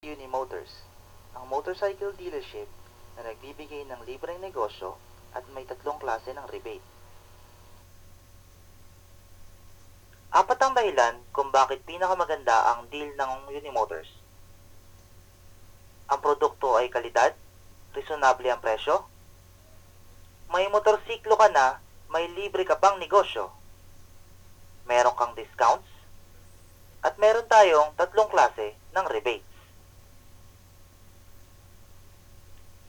Unimotors, ang motorcycle dealership na nagbibigay ng libreng negosyo at may tatlong klase ng rebate. Apat ang dahilan kung bakit pinakamaganda ang deal ng Unimotors. Ang produkto ay kalidad, reasonable ang presyo, may motorsiklo ka na, may libre ka pang negosyo, meron kang discounts, at meron tayong tatlong klase ng rebates.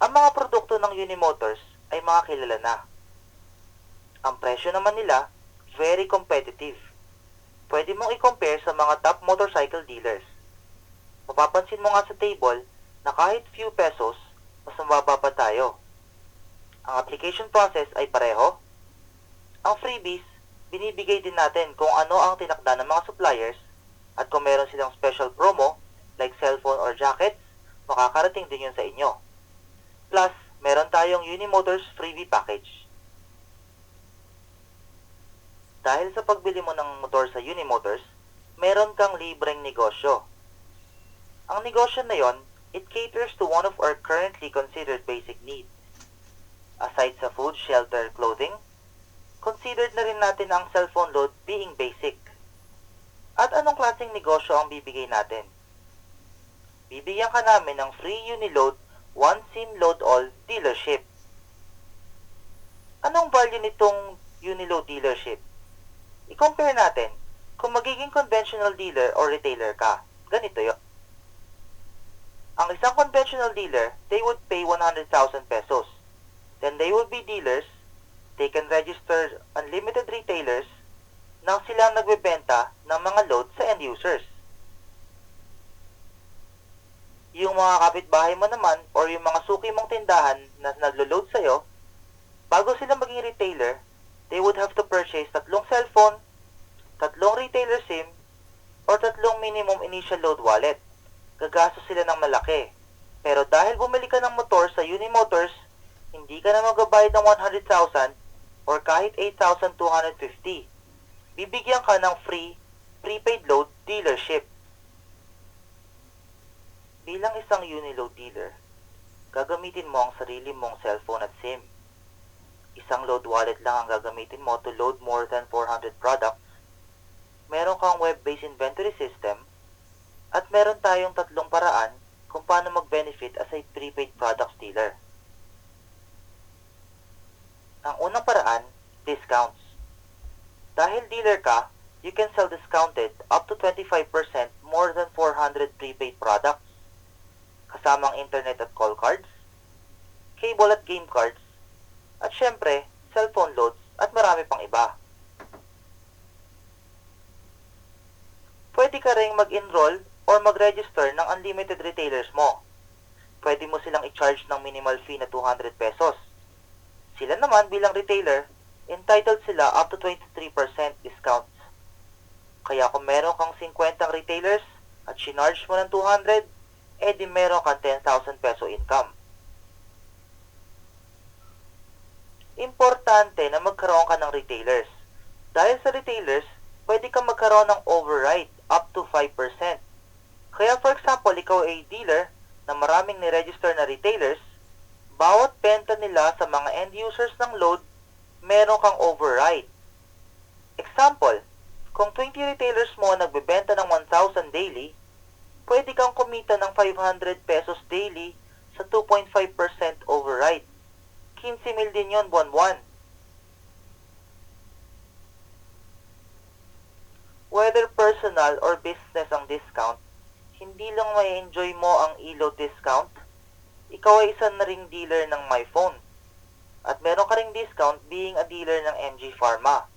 Ang mga produkto ng Unimotors ay mga kilala na. Ang presyo naman nila, very competitive. Pwede mong i-compare sa mga top motorcycle dealers. Mapapansin mo nga sa table na kahit few pesos, mas mababa pa tayo. Ang application process ay pareho. Ang freebies, binibigay din natin kung ano ang tinakda ng mga suppliers at kung meron silang special promo like cellphone or jackets, makakarating din yun sa inyo. Plus, meron tayong Unimotors freebie package. Dahil sa pagbili mo ng motor sa Unimotors, meron kang libreng negosyo. Ang negosyo na yon, it caters to one of our currently considered basic needs. Aside sa food, shelter, clothing, considered na rin natin ang cellphone load being basic. At anong klaseng negosyo ang bibigay natin? Bibigyan ka namin ng free Uniload One SIM Load All dealership. Anong value nitong Uniload dealership? I-compare natin kung magiging conventional dealer or retailer ka. Ganito yun. Ang isang conventional dealer, they would pay 100,000 pesos. Then they would be dealers, they can register unlimited retailers nang silang nagbebenta ng mga load sa end users. Yung mga kapitbahay mo naman or yung mga suki mong tindahan na naglo-load sa'yo, bago sila maging retailer, they would have to purchase tatlong cellphone, tatlong retailer SIM, or tatlong minimum initial load wallet. Gagastos sila ng malaki. Pero dahil bumili ka ng motor sa Unimotors, hindi ka na magbabayad ng 100,000 or kahit 8,250. Bibigyan ka ng free prepaid load dealership. Bilang isang Uniload dealer, gagamitin mo ang sarili mong cellphone at SIM. Isang load wallet lang ang gagamitin mo to load more than 400 products. Meron kang web-based inventory system at meron tayong tatlong paraan kung paano mag-benefit as a prepaid products dealer. Ang unang paraan, discounts. Dahil dealer ka, you can sell discounted up to 25% more than 400 prepaid products. Kasamang internet at call cards, cable at game cards, at syempre, cellphone loads at marami pang iba. Pwede ka ring mag-enroll or mag-register ng unlimited retailers mo. Pwede mo silang i-charge ng minimal fee na 200 pesos. Sila naman bilang retailer, entitled sila up to 23% discounts. Kaya kung meron kang 50 retailers at sinarge mo ng 200, di meron kang 10,000 peso income. Importante na magkaroon ka ng retailers. Dahil sa retailers, pwede kang magkaroon ng override up to 5%. Kaya for example, ikaw ay dealer na maraming ni-register na retailers, bawat benta nila sa mga end users ng load, meron kang override. Example, kung 20 retailers mo nagbebenta ng 1,000 daily, pwede kang kumita ng 500 pesos daily sa 2.5% override. 15,000 din yun buwan-buwan. Whether personal or business ang discount, hindi lang may enjoy mo ang e-load discount, ikaw ay isa na ring dealer ng MyPhone. At meron ka ring discount being a dealer ng MG Pharma.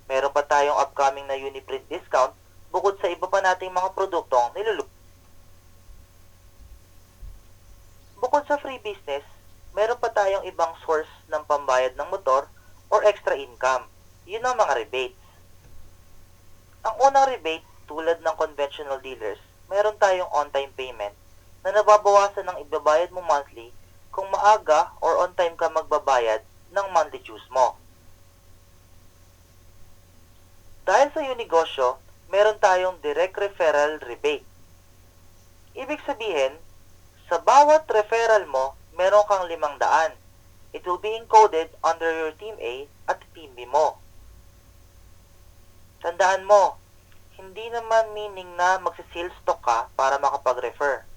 Meron pa tayong upcoming na Uniprint discount bukod sa iba pa nating mga produktong nilulubog. Bukod sa free business, meron pa tayong ibang source ng pambayad ng motor or extra income. Yun ang mga rebates. Ang unang rebate, tulad ng conventional dealers, meron tayong on-time payment na nababawasan ng ibabayad mo monthly kung maaga or on-time ka magbabayad ng monthly dues mo. Dahil sa Unigosyo, meron tayong direct referral rebate. Ibig sabihin, sa bawat referral mo, meron kang 500. It will be encoded under your Team A at Team B mo. Tandaan mo, hindi naman meaning na magsi-sales stock ka para makapag-refer.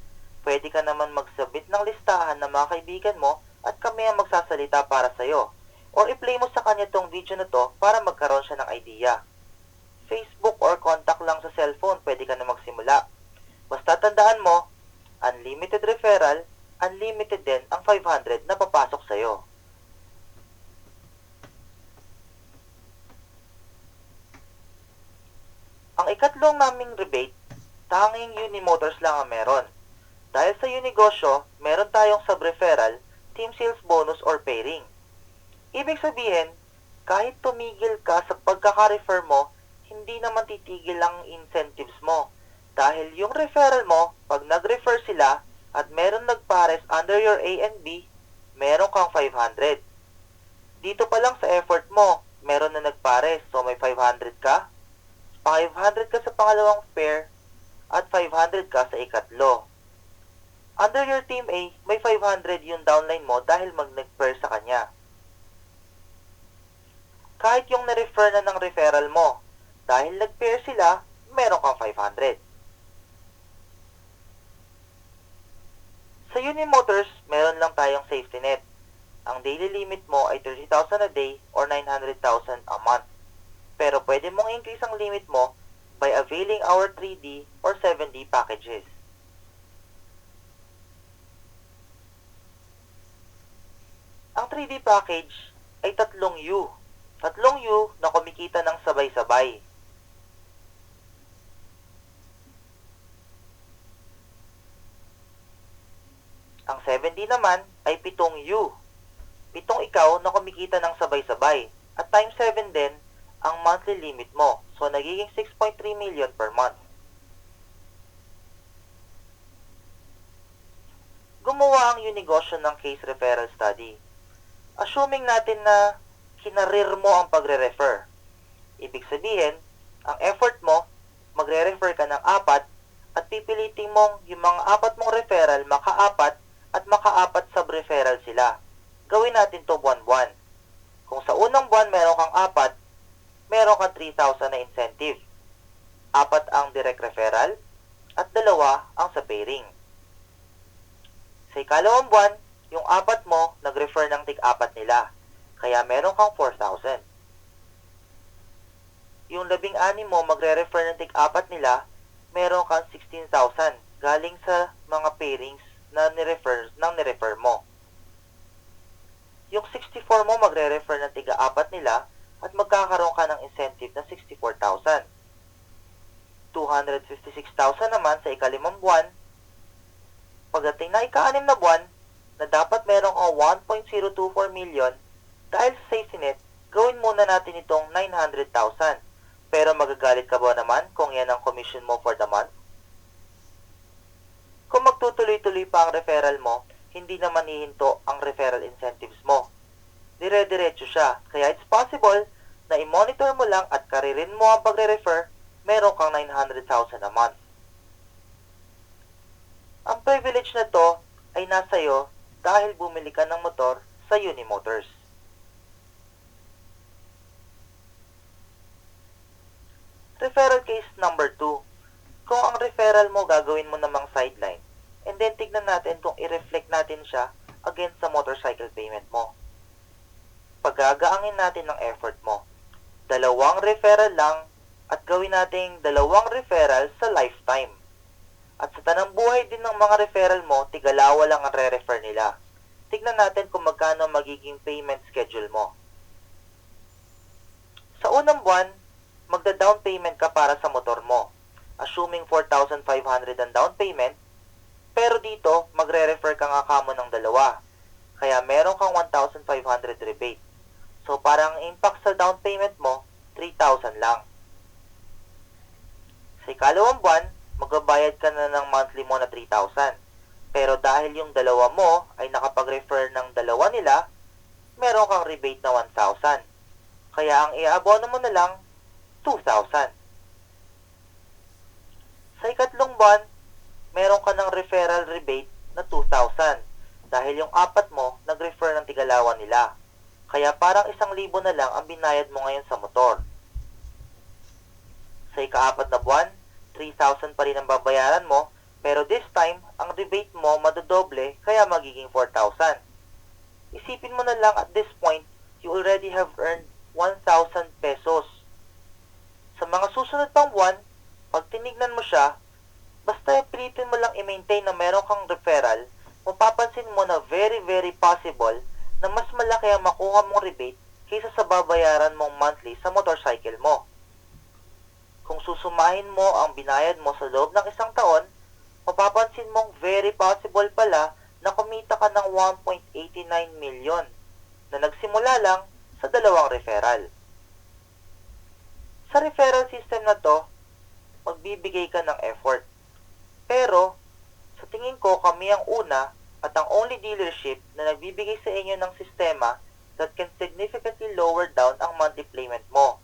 Pwede ka naman magsabit ng listahan ng mga kaibigan mo at kami ang magsasalita para sa'yo. Or i-play mo sa kanya tong video na to para magkaroon siya ng idea. Facebook or contact lang sa cellphone, pwede ka na magsimula. Basta tandaan mo, unlimited referral, unlimited din ang 500 na papasok sa'yo. Ang ikatlong naming rebate, tanging Unimotors lang ang meron. Dahil sa Unigosyo, meron tayong sub-referral, team sales bonus or pairing. Ibig sabihin, kahit tumigil ka sa pagkaka-refer mo, hindi naman titigil ang incentives mo. Dahil yung referral mo, pag nag-refer sila at meron nagpares under your A and B, meron kang 500. Dito pa lang sa effort mo, meron na nagpares, so may 500 ka. 500 ka sa pangalawang pair at 500 ka sa ikatlo. Under your Team A, may 500 yung downline mo dahil nag-pair sa kanya. Kahit yung na-refer na ng referral mo, dahil nag-pair sila, meron kang 500. Sa Unimotors, meron lang tayong safety net. Ang daily limit mo ay 30,000 a day or 900,000 a month. Pero pwede mong increase ang limit mo by availing our 3D or 7D packages. Ang 3D package ay 3 U. 3 U na kumikita ng sabay-sabay. Ang 7D naman ay 7 U. 7 ikaw na kumikita ng sabay-sabay. At times 7 din ang monthly limit mo. So, nagiging 6.3 million per month. Gumawa ang Unigosyo ng case referral study. Assuming natin na kinarir mo ang pagre-refer. Ibig sabihin, ang effort mo, magre-refer ka ng 4 at pipilitin mong yung mga 4 mong referral maka-4 at maka-4 sub-referral sila. Gawin natin to buwan-buwan. Kung sa unang buwan meron kang 4, meron kang 3,000 na incentive. 4 ang direct referral at 2 ang sa pairing. Sa ikalawang buwan, yung 4 mo nag-refer ng tig-4 nila. Kaya meron kang 4,000. Yung 16 mo magre-refer ng tig-4 nila, meron kang 16,000 galing sa mga pairings na nirefer mo. Yung 64 mo magre-refer ng tig-4 nila at magkakaroon ka ng incentive na 64,000. 256,000 naman sa ikalimang buwan. Pagdating na ika-6 na buwan, na dapat meron kang 1.024 million, dahil sa safety net, gawin muna natin itong 900,000. Pero magagalit ka ba naman kung yan ang commission mo for the month? Kung magtutuloy-tuloy pa ang referral mo, hindi naman hihinto ang referral incentives mo. Dire-diretso siya, kaya it's possible na i-monitor mo lang at karirin mo ang pagre-refer, meron kang 900,000 a month. Ang privilege na to ay nasa iyo dahil bumili ka ng motor sa Unimotors. Referral case number 2. Kung ang referral mo gagawin mo namang sideline, and then tignan natin kung i-reflect natin siya against sa motorcycle payment mo. Pagagaangin natin ng effort mo. 2 referral lang at gawin nating 2 referral sa lifetime. At sa tanang buhay din ng mga referral mo, tigalawa lang ang re-refer nila. Tignan natin kung magkano magiging payment schedule mo. Sa unang buwan, magda-down payment ka para sa motor mo. Assuming 4,500 ang down payment, pero dito, magre-refer ka nga kamo ng 2. Kaya meron kang 1,500 rebate. So, parang impact sa down payment mo, 3,000 lang. Sa ikalawang buwan, magbabayad ka na ng monthly mo na 3,000. Pero dahil yung 2 mo ay nakapag-refer ng 2 nila, meron kang rebate na 1,000. Kaya ang i-abono mo na lang, 2,000. Sa ikatlong buwan, meron ka ng referral rebate na 2,000 dahil yung apat mo nag-refer ng tigalawan nila. Kaya parang 1,000 na lang ang binayad mo ngayon sa motor. Sa ika-4 na buwan, 3,000 pa rin ang babayaran mo, pero this time, ang rebate mo madodoble kaya magiging 4,000. Isipin mo na lang at this point, you already have earned 1,000 pesos. Sa mga susunod pang buwan, pag tinignan mo siya, basta pilitin mo lang i-maintain na meron kang referral, mapapansin mo na very possible na mas malaki ang makuha mong rebate kaysa sa babayaran mong monthly sa motorcycle mo. Kung susumahin mo ang binayad mo sa loob ng 1 taon, mapapansin mong very possible pala na kumita ka ng 1.89 million na nagsimula lang sa 2 referral. Sa referral system na to, magbibigay ka ng effort. Pero, sa tingin ko kami ang una at ang only dealership na nagbibigay sa inyo ng sistema that can significantly lower down ang monthly payment mo.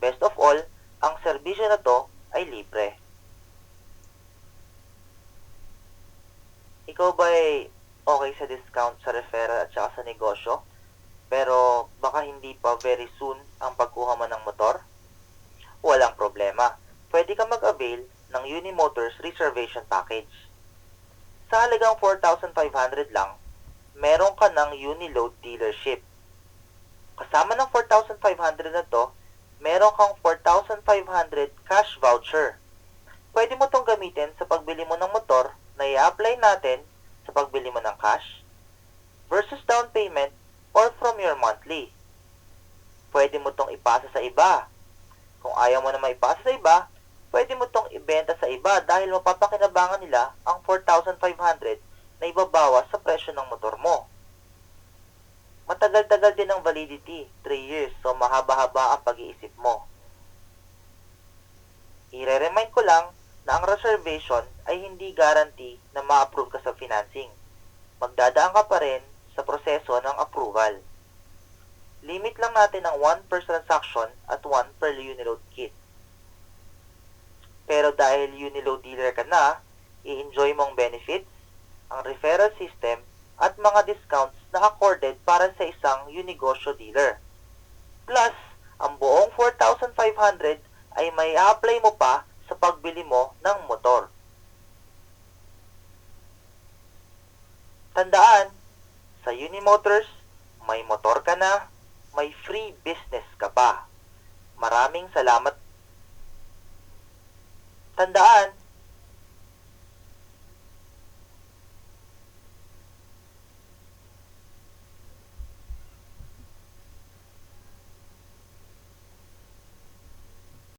Best of all, ang serbisyo na to ay libre. Ikaw ba'y okay sa discount sa referral at saka sa negosyo? Pero baka hindi pa very soon ang pagkuha mo ng motor? Walang problema. Pwede ka mag-avail ng Unimotors Reservation Package. Sa halagang 4,500 lang, meron ka ng Uniload dealership. Kasama ng 4,500 na to, meron kang 4,500 cash voucher. Pwede mo tong gamitin sa pagbili mo ng motor na i-apply natin sa pagbili mo ng cash versus down payment or from your monthly. Pwede mo tong ipasa sa iba. Kung ayaw mo na maipasa sa iba, pwede mo tong ibenta sa iba dahil mapapakinabangan nila ang 4,500 na ibabawas sa presyo ng motor mo. Matagal-tagal din ang validity, 3 years, so mahaba-haba ang pag-iisip mo. I-remind ko lang na ang reservation ay hindi guarantee na ma-approve ka sa financing. Magdadaan ka pa rin sa proseso ng approval. Limit lang natin ang 1 per transaction at 1 per Uniload kit. Pero dahil Uniload dealer ka na, i-enjoy mong benefits, ang referral system, at mga discounts na accorded para sa isang Unigosyo dealer. Plus, ang buong 4,500 ay may apply mo pa sa pagbili mo ng motor. Tandaan, sa Unimotors, may motor ka na, may free business ka pa. Maraming salamat. Tandaan,